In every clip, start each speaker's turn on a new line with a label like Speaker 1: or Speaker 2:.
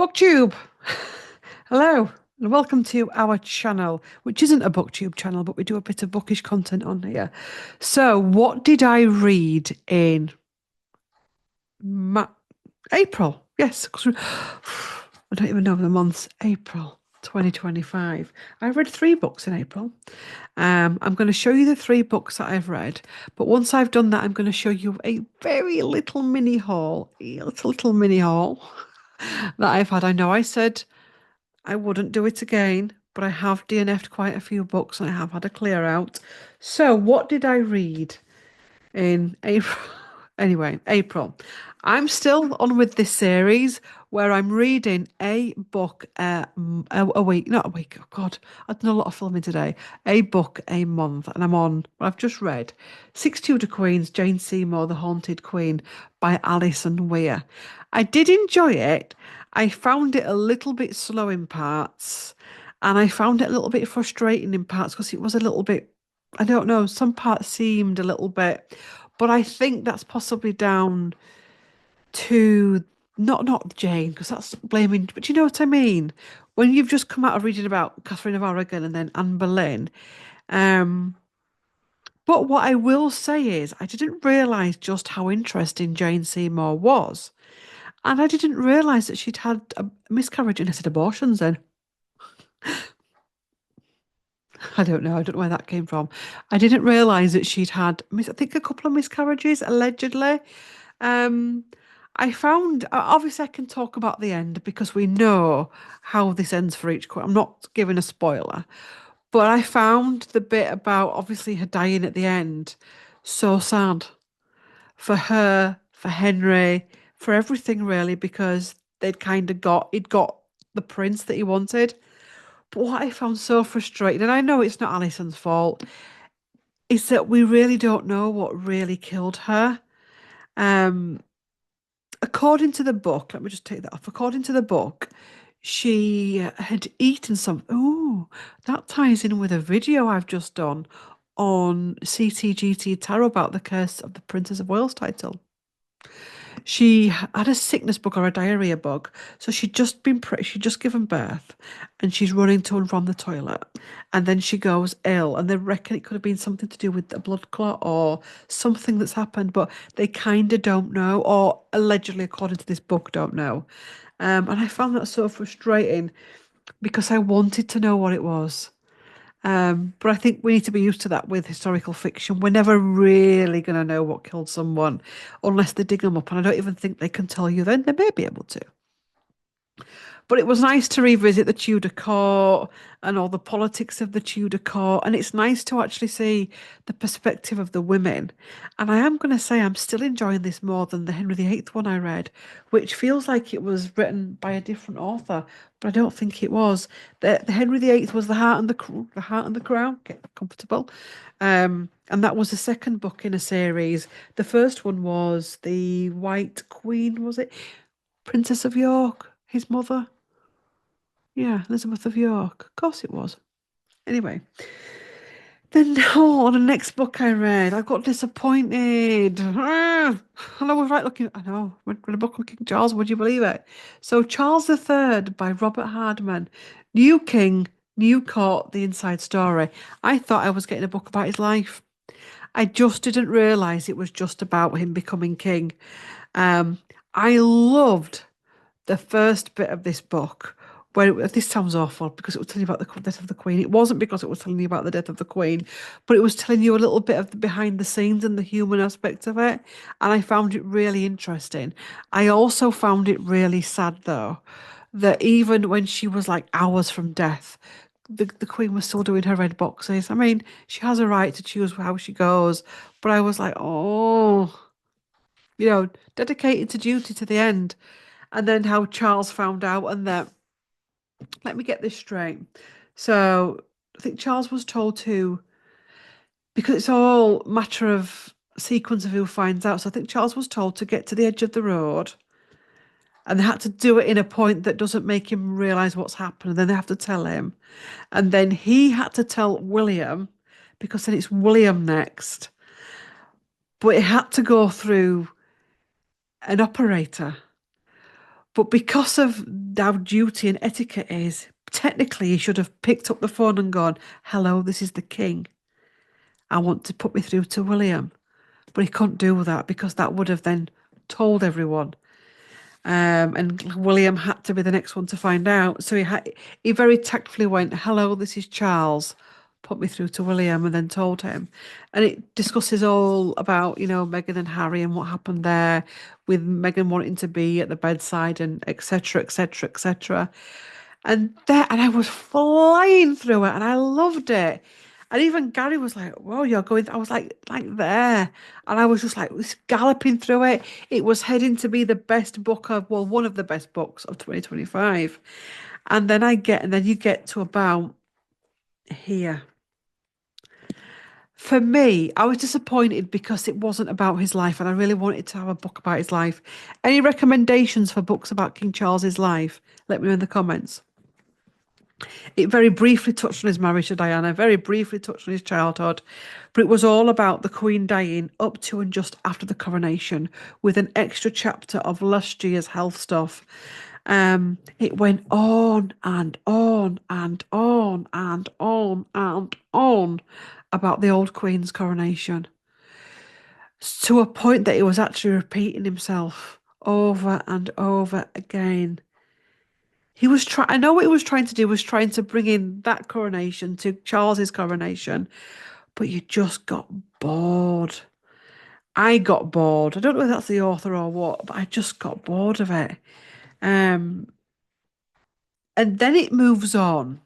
Speaker 1: Booktube! Hello, and welcome to our channel, which isn't a booktube channel, but we do a bit of bookish content on here. So, what did I read in Ma April? Yes, 'cause I don't even know the months. April 2025. I read three books in April. I'm going to show you the three books that I've read, but once I've done that, I'm going to show you a very little mini haul, a little mini haul that I've had. I know I said I wouldn't do it again, but I have DNF'd quite a few books and I have had a clear out. So, what did I read in April? Anyway, April. I'm still on with this series where I'm reading a book a week, not a week. Oh God, I've done a lot of filming today. A book a month, and I've just read Six Tudor Queens, Jane Seymour, The Haunted Queen by Alison Weir. I did enjoy it. I found it a little bit slow in parts, and I found it a little bit frustrating in parts because it was a little bit, I don't know, some parts seemed a little bit, but I think that's possibly down to not Jane, because that's blaming, but you know what I mean? When you've just come out of reading about Catherine of Aragon and then Anne Boleyn. Um, but what I will say is I didn't realise just how interesting Jane Seymour was. And I didn't realise that she'd had a miscarriage and I said abortions then. I don't know. I don't know where that came from. I didn't realise that she'd had, I think, a couple of miscarriages, allegedly. Um, I found, obviously, I can talk about the end because we know how this ends for each queen. I'm not giving a spoiler, but I found the bit about obviously her dying at the end so sad for her, for Henry, for everything really, because he'd got the prince that he wanted. But what I found so frustrating, and I know it's not Alison's fault, is that we really don't know what really killed her. Um, According to the book, let me just take that off. According to the book, she had eaten some. Oh, that ties in with a video I've just done on CTGT Tarot about the curse of the Princess of Wales title. She had a sickness bug or a diarrhea bug, so she'd just given birth, and she's running to and from the toilet, and then she goes ill, and they reckon it could have been something to do with a blood clot or something that's happened, but they kind of don't know, or allegedly, according to this book, don't know. And I found that so frustrating because I wanted to know what it was. But I think we need to be used to that with historical fiction. We're never really going to know what killed someone unless they dig them up. And I don't even think they can tell you then. They may be able to. But it was nice to revisit the Tudor court and all the politics of the Tudor court. And it's nice to actually see the perspective of the women. And I am going to say I'm still enjoying this more than the Henry VIII one I read, which feels like it was written by a different author, but I don't think it was. The Henry VIII was the Heart and the Crown. Get comfortable. And that was the second book in a series. The first one was the White Queen, was it? Princess of York, his mother. Yeah, Elizabeth of York. Of course it was. Anyway, then on the next book I read, I got disappointed. And I was right looking. I know, read a book on King Charles. Would you believe it? So Charles III by Robert Hardman, New King, New Court, The Inside Story. I thought I was getting a book about his life. I just didn't realise it was just about him becoming king. Um, I loved the first bit of this book, this sounds awful because it was telling you about the death of the Queen. It wasn't because it was telling you about the death of the Queen, but it was telling you a little bit of the behind the scenes and the human aspect of it. And I found it really interesting. I also found it really sad, though, that even when she was like hours from death, the Queen was still doing her red boxes. I mean, she has a right to choose how she goes, but I was like, oh, dedicated to duty to the end. And then how Charles found out, and that, let me get this straight. So I think Charles was told to, because it's all matter of sequence of who finds out. So I think Charles was told to get to the edge of the road, and they had to do it in a point that doesn't make him realize what's happened. And then they have to tell him, and then he had to tell William, because then it's William next. But it had to go through an operator. But because of how duty and etiquette is, technically he should have picked up the phone and gone, "Hello, this is the king. I want to put me through to William." But he couldn't do that because that would have then told everyone. And William had to be the next one to find out. So he very tactfully went, "Hello, this is Charles. Put me through to William," and then told him. And it discusses all about, Meghan and Harry and what happened there with Meghan wanting to be at the bedside and etc., etc., etc. And I was flying through it and I loved it. And even Gary was like, "Whoa, you're going." I was like there. And I was just like was galloping through it. It was heading to be the best book of, well, one of the best books of 2025. And then you get to about here. For me, I was disappointed because it wasn't about his life and I really wanted to have a book about his life. Any recommendations for books about King Charles's life? Let me know in the comments. It very briefly touched on his marriage to Diana, very briefly touched on his childhood, but it was all about the Queen dying up to and just after the coronation, with an extra chapter of last year's health stuff. It went on and on and on and on and on about the old Queen's coronation, to a point that he was actually repeating himself over and over again. I know what he was trying to do was trying to bring in that coronation to Charles's coronation, but you just got bored. I got bored. I don't know if that's the author or what, but I just got bored of it. Um, and then it moves on.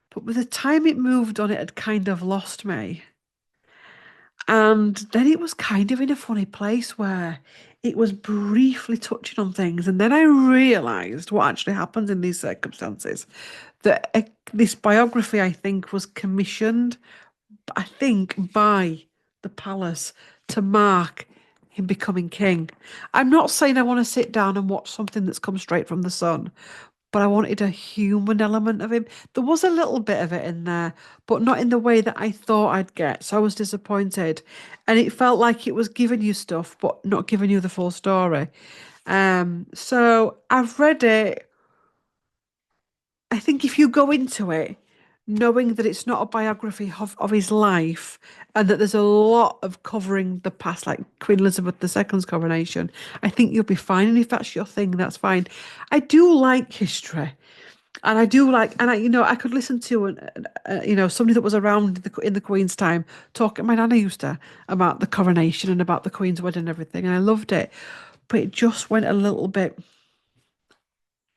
Speaker 1: But by the time it moved on, it had kind of lost me. And then it was kind of in a funny place where it was briefly touching on things. And then I realised what actually happens in these circumstances. That this biography, I think, was commissioned, I think, by the palace to mark him becoming king. I'm not saying I want to sit down and watch something that's come straight from the sun, but I wanted a human element of him. There was a little bit of it in there, but not in the way that I thought I'd get. So I was disappointed. And it felt like it was giving you stuff, but not giving you the full story. So I've read it. I think if you go into it knowing that it's not a biography of his life and that there's a lot of covering the past, like Queen Elizabeth II's coronation, I think you'll be fine. And if that's your thing, that's fine. I do like history. And I do like, and I could listen to, somebody that was around in the Queen's time talking. My nana used to about the coronation and about the Queen's wedding and everything, and I loved it. But it just went a little bit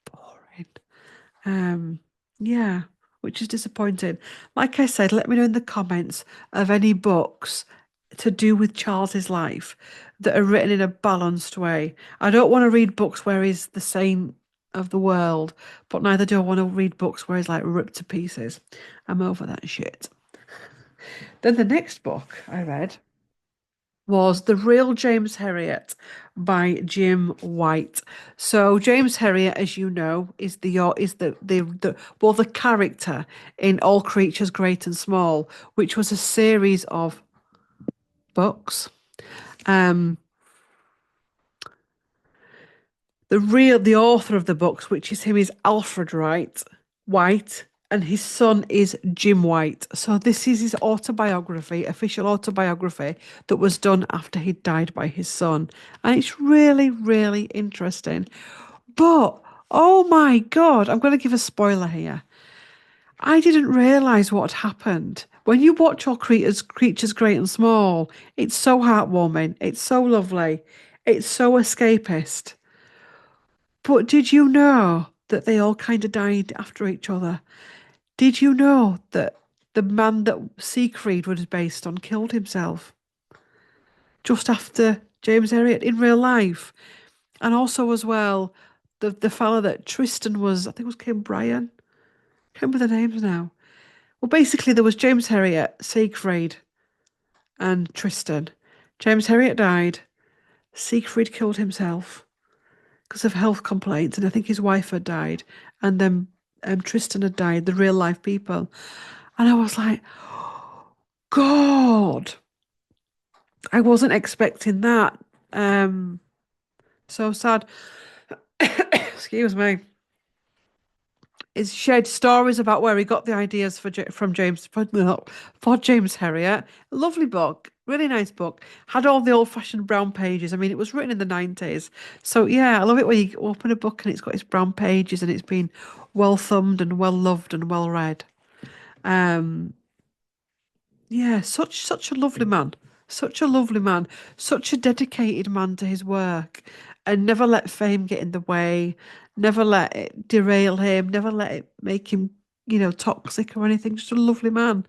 Speaker 1: boring. Um, yeah, which is disappointing. Like I said, let me know in the comments of any books to do with Charles's life that are written in a balanced way. I don't want to read books where he's the saint of the world, but neither do I want to read books where he's like ripped to pieces. I'm over that shit. Then the next book I read was The Real James Harriet by Jim White. So James Harriet, as you know, is the character in All Creatures Great and Small, which was a series of books. Um, the author of the books, which is him, is Alfred White, and his son is Jim White. So this is his autobiography, official autobiography that was done after he died by his son. And it's really, really interesting. But oh my God, I'm going to give a spoiler here. I didn't realize what had happened. When you watch All Creatures Great and Small, it's so heartwarming. It's so lovely. It's so escapist. But did you know that they all kind of died after each other? Did you know that the man that Siegfried was based on killed himself just after James Harriet in real life? And also as well, the fella that Tristan was, I think it was Kim Bryan. Can't remember the names now. Well, basically there was James Harriet, Siegfried, and Tristan. James Harriet died. Siegfried killed himself because of health complaints, and I think his wife had died, and then Tristan had died, the real life people. And I was like, God, I wasn't expecting that. So sad. excuse me, is shared stories about where he got the ideas from James for James Herriot. Lovely book, really nice book. Had all the old-fashioned brown pages. I mean, it was written in the 90s. So yeah, I love it when you open a book and it's got its brown pages and it's been well thumbed and well loved and well read. Um, yeah, such a lovely man. Such a lovely man. Such a dedicated man to his work and never let fame get in the way, never let it derail him, never let it make him, toxic or anything. Just a lovely man.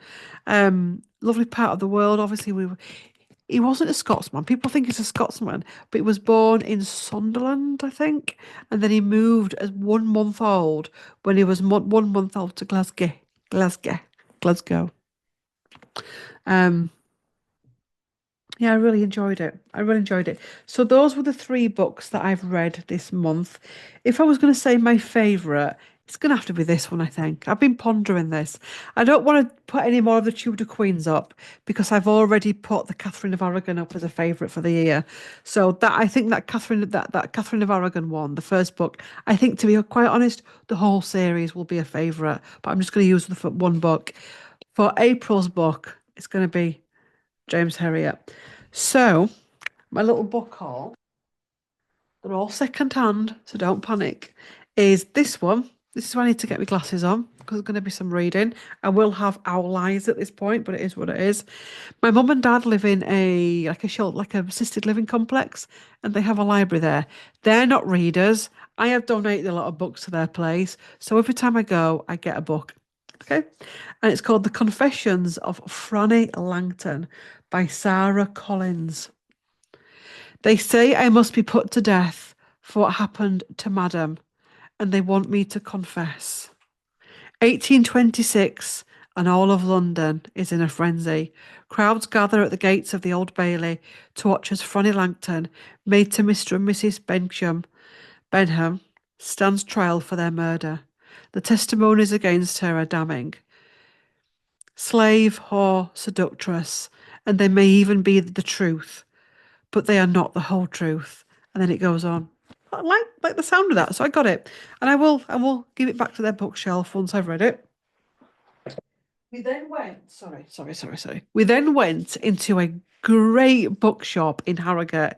Speaker 1: Lovely part of the world. Obviously, he wasn't a Scotsman. People think he's a Scotsman, but he was born in Sunderland, I think, and then he moved as 1 month old when he was 1 month old to Glasgow, Glasgow. Um, Yeah, I really enjoyed it. I really enjoyed it. So those were the three books that I've read this month. If I was going to say my favourite, it's going to have to be this one, I think. I've been pondering this. I don't want to put any more of the Tudor Queens up because I've already put the Catherine of Aragon up as a favourite for the year. So that I think that Catherine of Aragon one, the first book, I think to be quite honest, the whole series will be a favourite. But I'm just going to use one book. For April's book, it's going to be James Herriot. So, my little book haul, they're all second hand, so don't panic, is this one. This is why I need to get my glasses on because there's going to be some reading. I will have owl eyes at this point, but it is what it is. My mum and dad live in like a assisted living complex, and they have a library there. They're not readers. I have donated a lot of books to their place, so every time I go, I get a book. Okay, and it's called The Confessions of Franny Langton by Sarah Collins. They say I must be put to death for what happened to Madam, and they want me to confess. 1826, and all of London is in a frenzy. Crowds gather at the gates of the Old Bailey to watch as Franny Langton, maid to Mr. and Mrs. Benham, stands trial for their murder. The testimonies against her are damning. Slave, whore, seductress, and they may even be the truth, but they are not the whole truth. And then it goes on. I like the sound of that, so I got it, and I will give it back to their bookshelf once I've read it. We then went. Sorry. We then went into a great bookshop in Harrogate.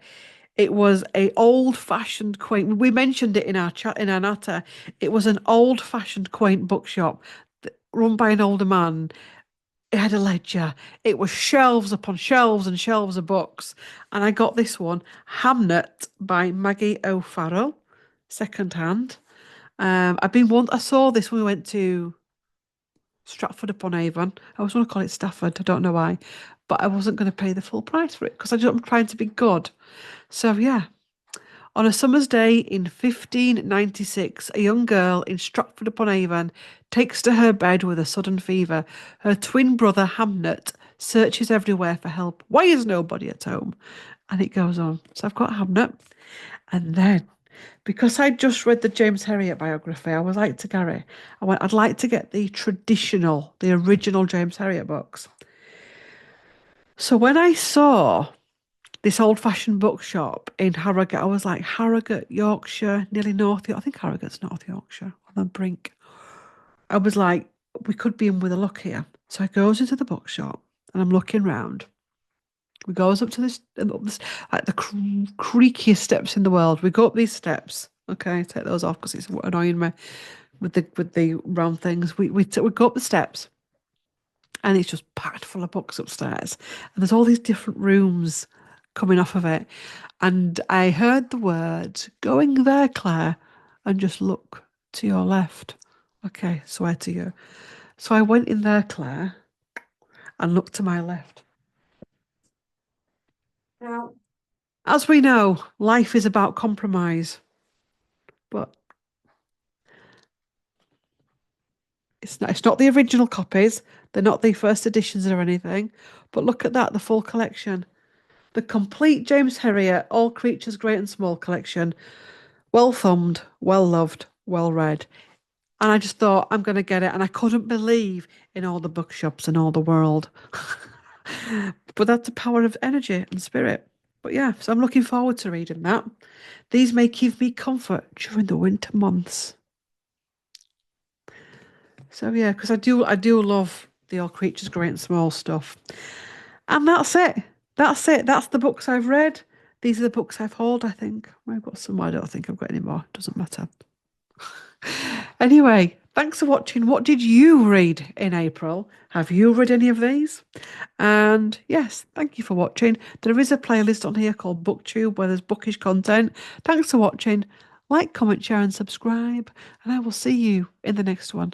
Speaker 1: It was a old-fashioned, quaint. We mentioned it in our chat in our natter. It was an old-fashioned, quaint bookshop run by an older man. It had a ledger. It was shelves upon shelves and shelves of books. And I got this one, Hamnet by Maggie O'Farrell, second hand. I saw this when we went to Stratford upon Avon. I always want to call it Stafford. I don't know why, but I wasn't going to pay the full price for it because I'm trying to be good. So yeah, on a summer's day in 1596, a young girl in Stratford upon Avon takes to her bed with a sudden fever. Her twin brother Hamnet searches everywhere for help. Why is nobody at home? And it goes on. So I've got Hamnet. And then, because I just read the James Herriot biography, I was like to Gary, I'd like to get the original James Herriot books. So when I saw this old-fashioned bookshop in Harrogate. I was like, Harrogate, Yorkshire, nearly North York. I think Harrogate's North Yorkshire on the brink. I was like, we could be in with a look here. So I goes into the bookshop and I'm looking round. We goes up to this like the creakiest steps in the world. We go up these steps. Okay, take those off because it's annoying me with the round things. We go up the steps and it's just packed full of books upstairs. And there's all these different rooms coming off of it. And I heard the words, going there, Claire, and just look to your left. Okay, swear to you. So I went in there, Claire, and looked to my left. Now, as we know, life is about compromise, but it's not the original copies. They're not the first editions or anything. But look at that, the full collection. The complete James Herriot, All Creatures Great and Small collection. Well thumbed, well loved, well read. And I just thought, I'm going to get it. And I couldn't believe in all the bookshops in all the world. But that's the power of energy and spirit. But yeah, so I'm looking forward to reading that. These may give me comfort during the winter months. So yeah, because I do love the All Creatures Great and Small stuff. And that's it. That's it. That's the books I've read. These are the books I've hauled, I think. I've got some. I don't think I've got any more. Doesn't matter. Anyway, thanks for watching. What did you read in April? Have you read any of these? And yes, thank you for watching. There is a playlist on here called BookTube where there's bookish content. Thanks for watching. Like, comment, share, and subscribe. And I will see you in the next one.